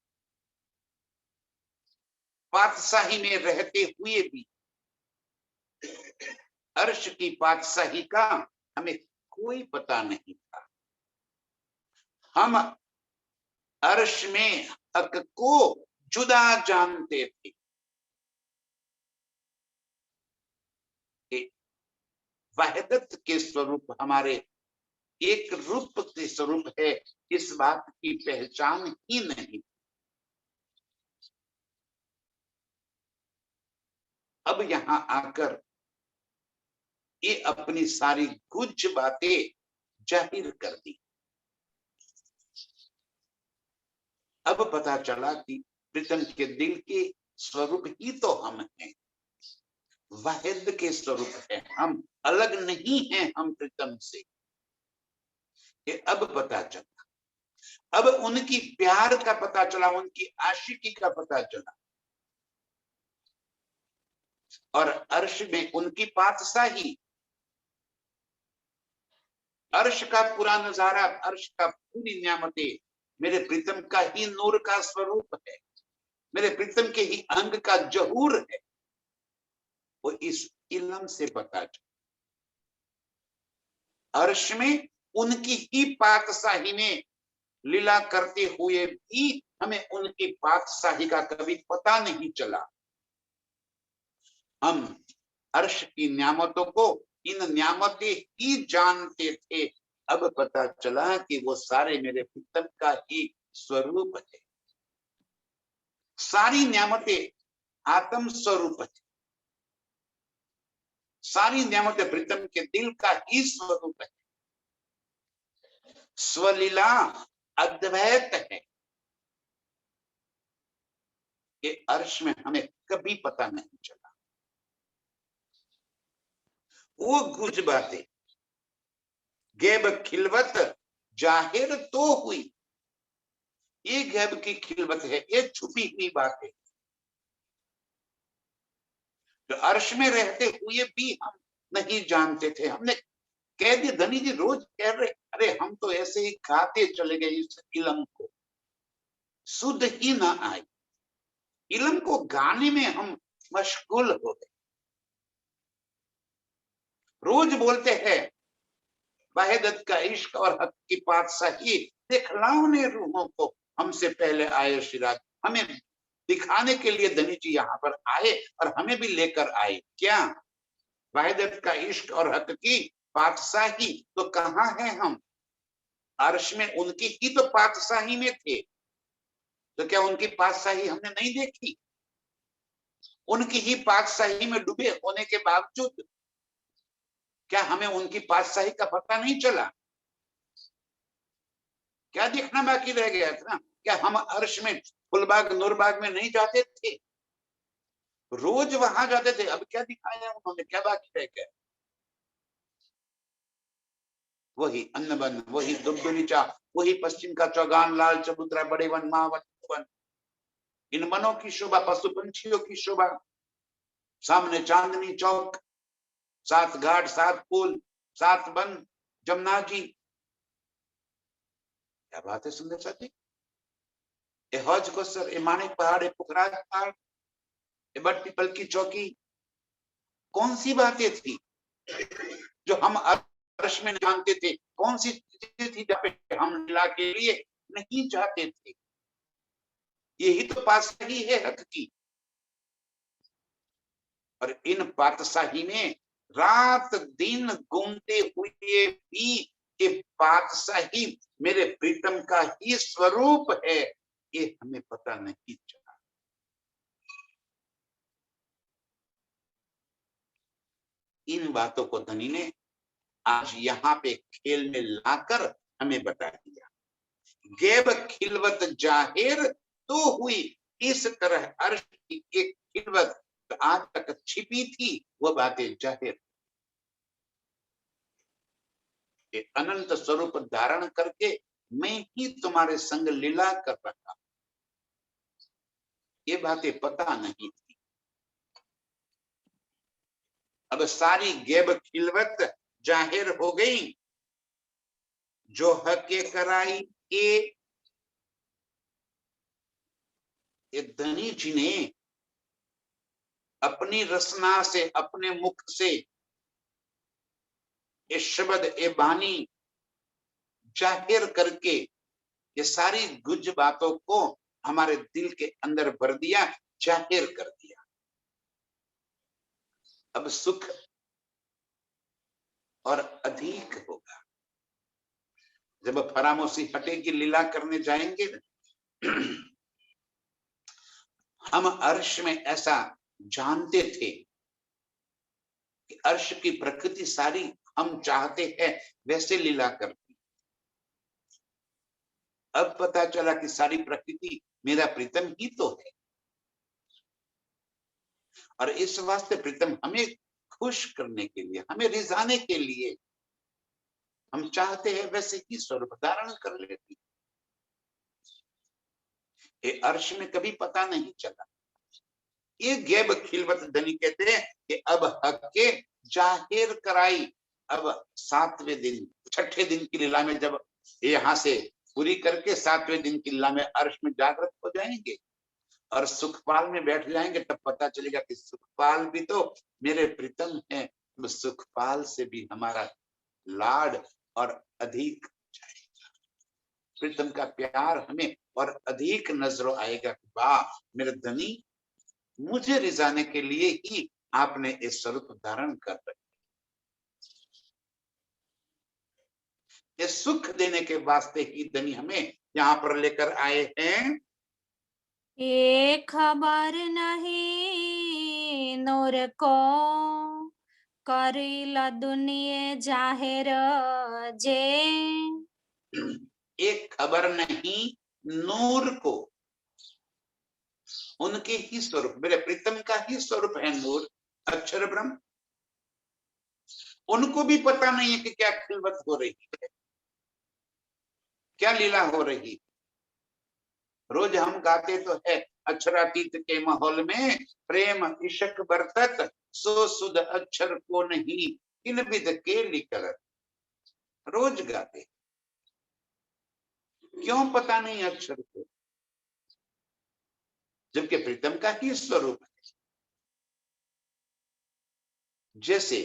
पातशाही में रहते हुए भी अर्श की पातशाही का हमें कोई पता नहीं था। हम अर्श में हक को जुदा जानते थे। वाहिदत के स्वरूप हमारे एक रूप के स्वरूप है, इस बात की पहचान ही नहीं। अब यहां आकर ये अपनी सारी गुज बातें जाहिर कर दी। अब पता चला कि प्रीतम के दिल के स्वरूप ही तो हम हैं, वाहिद के स्वरूप है, हम अलग नहीं हैं हम प्रीतम से। ये अब पता चला, अब उनकी प्यार का पता चला, उनकी आशिकी का पता चला। और अर्श में उनकी पातशाही, अर्श का पूरा नजारा, अर्श का पूरी नियामतें मेरे प्रीतम का ही नूर का स्वरूप है, मेरे प्रीतम के ही अंग का जहूर है। वो इस इल्म से पता चला। अर्श में उनकी ही पातशाही में लीला करते हुए भी हमें उनकी पातशाही का कभी पता नहीं चला। हम अर्श की नियामतों को इन नियामतें ही जानते थे। अब पता चला कि वो सारे मेरे प्रीतम का ही स्वरूप है, सारी नियामतें आत्म स्वरूप है, सारी नियामतें प्रीतम के दिल का ही स्वरूप है। स्वलीला अद्वैत है। ये अर्श में हमें कभी पता नहीं चला। वो गुज बातें गैब खिलवत जाहिर तो हुई, ये गैब की खिलवत है, ये छुपी हुई बात है जो अर्श में रहते हुए भी हम नहीं जानते थे। हमने कह दिया, धनी जी रोज कह रहे, अरे हम तो ऐसे ही खाते चले गए इस इल्म को, सुध ही ना आई। इल्म को गाने में हम मशगूल हो गए। रोज बोलते हैं वाहिदत का इश्क और हक की पातशाही दिखलाने रूहों को हमसे पहले आए शिराज। हमें दिखाने के लिए धनी जी यहाँ पर आए और हमें भी लेकर आए। क्या? वाहिदत का इश्क और हक की पातशाही। तो कहाँ हैं हम? अर्श में उनकी ही तो पातशाही में थे। तो क्या उनकी पातशाही हमने नहीं देखी? उनकी ही पातशाही में डूबे होने के बावजूद क्या हमें उनकी पातशाही का पता नहीं चला? क्या देखना बाकी रह गया था? क्या हम अर्श में फुलबाग नूरबाग में नहीं जाते थे? रोज वहां जाते थे। अब क्या दिखाया उन्होंने? क्या बाकी रह गया? वही अन्नबन, वही दुबदुलीचा, वही पश्चिम का चौगान, लाल चबूतरा, बड़े वन, महावन, वन। इन वनों की शोभा, पशु पंछियों की शोभा, सामने चांदनी चौक, 7 घाट, 7 पुल, 7 वन, जमुना जी। क्या बात है सुंदर साथी। ए हौज कोसर, ए माणिक पहाड़, ए पुखराज पहाड़, ए बट पीपल की चौकी। कौन सी बातें थी जो हम अर्श में जानते थे? कौन सी चीजें थी जहाँ पे हम लीला के लिए नहीं जाते थे? यही तो पातशाही है हक की। और इन पातशाही में रात दिन घूमते हुए भी ये पातशाही मेरे प्रीतम का ही स्वरूप है, ये हमें पता नहीं चला। इन बातों को धनी ने आज यहाँ पे खेल में लाकर हमें बता दिया। गैब खिलवत जाहिर तो हुई, इस तरह अर्श की एक खिलवत आज तक छिपी थी, वह बातें जाहिर। अनंत स्वरूप धारण करके मैं ही तुम्हारे संग लीला कर रहा, ये बातें पता नहीं थी। अब सारी गैब खिलवत जाहिर हो गई, जो हके कराई ये धनी जी ने अपनी रसना से, अपने मुख से ये शब्द, ये बानी जाहिर करके ये सारी गुज बातों को हमारे दिल के अंदर भर दिया, जाहिर कर दिया। अब सुख और अधिक होगा जब फरामोशी हटेगी, लीला करने जाएंगे। हम अर्श में ऐसा जानते थे कि अर्श की प्रकृति सारी हम चाहते हैं वैसे लीला करती। अब पता चला कि सारी प्रकृति मेरा प्रीतम ही तो है, और इस वास्ते प्रीतम हमें खुश करने के लिए, हमें रिझाने के लिए हम चाहते हैं वैसे ही स्वरूप धारण कर लेती। ये अर्श में कभी पता नहीं चला। ये गैब खिलवत धनी कहते हैं कि अब हक के जाहिर कराई। अब 7वें दिन, 6ठे दिन की लीला में जब यहां से पूरी करके 7वें दिन की लीला में अर्श में जागृत हो जाएंगे और सुखपाल में बैठ जाएंगे, तब पता चलेगा कि सुखपाल भी तो मेरे प्रीतम हैं। तो सुखपाल से भी हमारा लाड और अधिक जाएगा, प्रीतम का प्यार हमें और अधिक नजरों आएगा। वाह मेरे धनी, मुझे रिझाने के लिए ही आपने इस स्वरूप धारण कर रखे। ये सुख देने के वास्ते ही धनी हमें यहाँ पर लेकर आए हैं। ये खबर नहीं नूर को, करीला दुनिया जाहिर जे। एक खबर नहीं नूर को, उनके ही स्वरूप, मेरे प्रीतम का ही स्वरूप है नूर, अक्षर ब्रह्म। उनको भी पता नहीं है कि क्या खिलवत हो रही है, क्या लीला हो रही। रोज हम गाते तो है अक्षरातीत के माहौल में प्रेम इशक बरतत, सो सुध अक्षर को नहीं किन विद के लिकर। रोज गाते, क्यों पता नहीं अक्षर को, जबकि प्रीतम का ही स्वरूप है। जैसे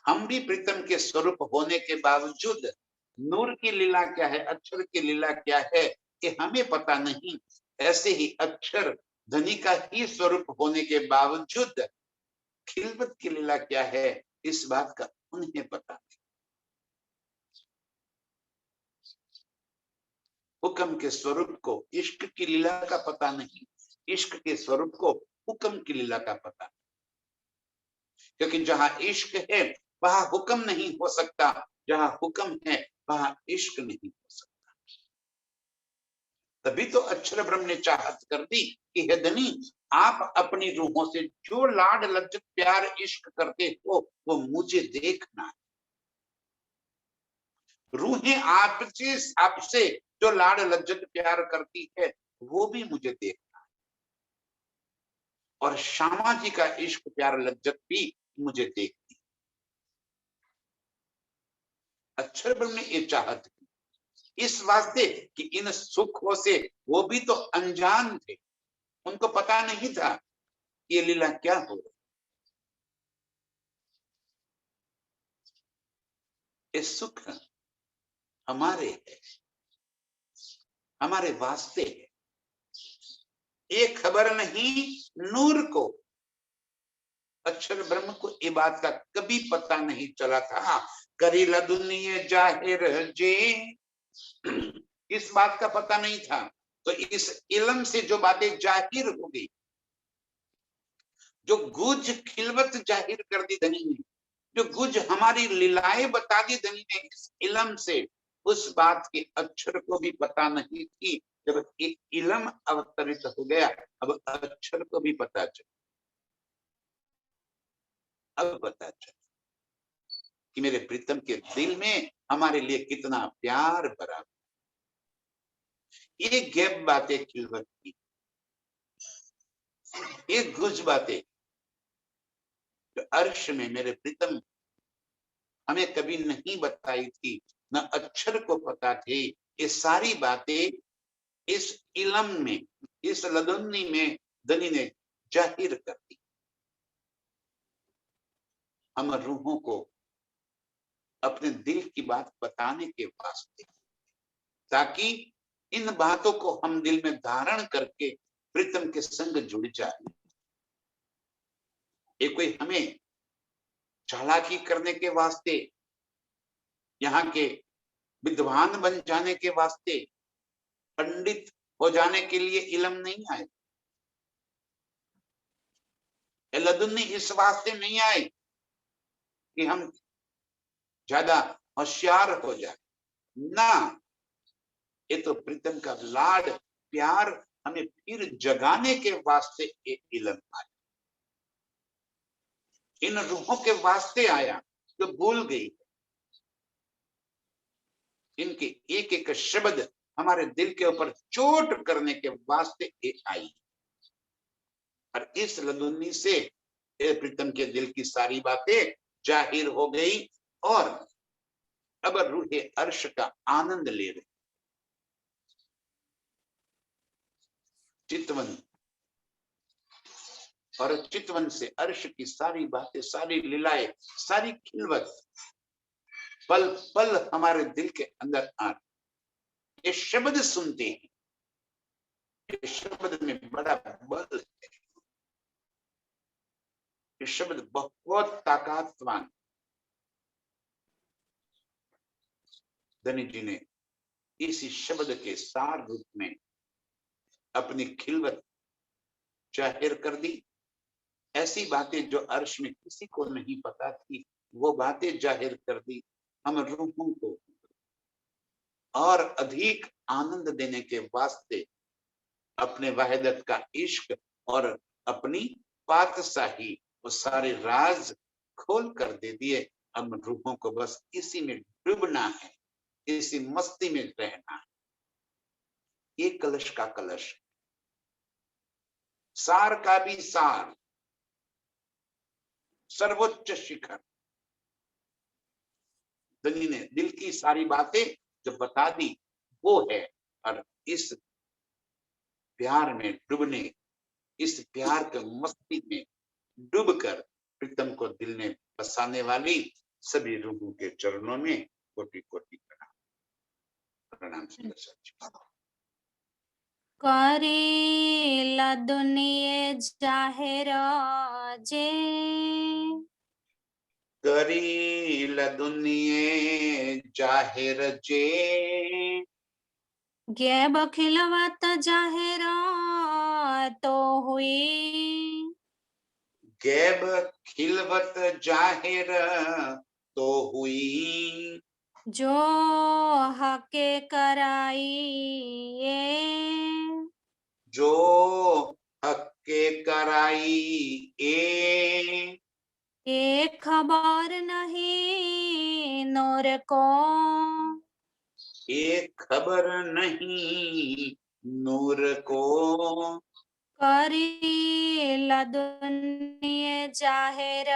हम भी प्रीतम के स्वरूप होने के बावजूद नूर की लीला क्या है, अक्षर की लीला क्या है, कि हमें पता नहीं। ऐसे ही अक्षर धनी का ही स्वरूप होने के बावजूद खिलवत की लीला क्या है, इस बात का उन्हें पता नहीं। हुक्म के स्वरूप को इश्क की लीला का पता नहीं, इश्क के स्वरूप को हुक्म की लीला का पता नहीं। क्योंकि जहां इश्क है वहां हुक्म नहीं हो सकता, जहां हुक्म है वहां इश्क नहीं हो सकता। तभी तो अक्षर ब्रह्म ने चाहत कर दी कि हे धनी, आप अपनी रूहों से जो लाड लज्जत प्यार इश्क करते हो वो मुझे देखना है। रूहें आपसे जो लाड लज्जत प्यार करती है वो भी मुझे देखना है, और श्यामा जी का इश्क प्यार लज्जत भी मुझे देखती है। अक्षर ब्रह्म ने ये चाहत की, इस वास्ते कि इन सुखों से वो भी तो अनजान थे, उनको पता नहीं था ये लीला क्या हो रही। ये सुख हमारे है, हमारे वास्ते है। ये खबर नहीं नूर को, अक्षर ब्रह्म को ये बात का कभी पता नहीं चला था। करीला दुनिया जाहिर जे, इस बात का पता नहीं था। तो इस इल्म से जो बातें जाहिर हो गई, जो गुज खिलवत जाहिर कर दी धनी ने, जो गुज हमारी लीलाएं बता दी धनी ने इस इल्म से, उस बात के अक्षर को भी पता नहीं थी। जब एक इल्म अवतरित हो गया, अब अक्षर को भी पता चला। अब पता चला कि मेरे प्रीतम के दिल में हमारे लिए कितना प्यार भरा। ये गैब बातें खिलवत की, ये गुज बातें जो अर्श में मेरे प्रीतम हमें कभी नहीं बताई थी, न अक्षर को पता थे, ये सारी बातें इस इलम में, इस लदुन्नी में धनी ने जाहिर कर दी हम रूहों को अपने दिल की बात बताने के वास्ते, ताकि इन बातों को हम दिल में धारण करके प्रीतम के संग जुड़ जाए। ये कोई हमें चालाकी करने के वास्ते, यहाँ के विद्वान बन जाने के वास्ते, पंडित हो जाने के लिए इलम नहीं आए, लदुन्नी इस वास्ते नहीं आए कि हम ज्यादा होशियार हो जाए ना। ये तो प्रीतम का लाड प्यार हमें फिर जगाने के वास्ते एक इल्म आया, इन रूहों के वास्ते आया जो भूल गई। इनके एक एक शब्द हमारे दिल के ऊपर चोट करने के वास्ते एक आई, और इस लदुन्नी से प्रीतम के दिल की सारी बातें जाहिर हो गई, और अब रूहे अर्श का आनंद ले रही। चितवन, और चितवन से अर्श की सारी बातें, सारी लीलाएं, सारी खिलवत पल पल हमारे दिल के अंदर आ रही। ये शब्द सुनते हैं, ये शब्द में बड़ा बल है, ये शब्द बहुत ताकतवान। धनी जी ने इसी शब्द के सार रूप में अपनी खिलवत जाहिर कर दी। ऐसी बातें जो अर्श में किसी को नहीं पता थी, वो बातें जाहिर कर दी। हम रूहों को और अधिक आनंद देने के वास्ते अपने वहदत का इश्क और अपनी पातशाही, वो सारे राज खोल कर दे दिए। हम रूहों को बस इसी में डूबना है, इसी मस्ती में रहना है। ये कलश का कलश, सार का भी सार, सर्वोच्च शिखर। धनी ने दिल की सारी बातें जो बता दी वो है, और इस प्यार में डूबने, इस प्यार के मस्ती में डूबकर प्रीतम को दिल में बसाने वाली सभी रूहों के चरणों में कोटि कोटि प्रणाम। प्रणाम सुंदर साथी। करेला दुनिये जाहिर जे, करील दुनिये जाहिर जे, गैब खिलवत जाहिर तो हुई, गैब खिलवत जाहिर तो हुई, जो हके कराई ये, जो हक्के कराई ए, एक खबर नहीं नूर को, एक खबर नहीं नूर को, करेला दुनिये जाहिर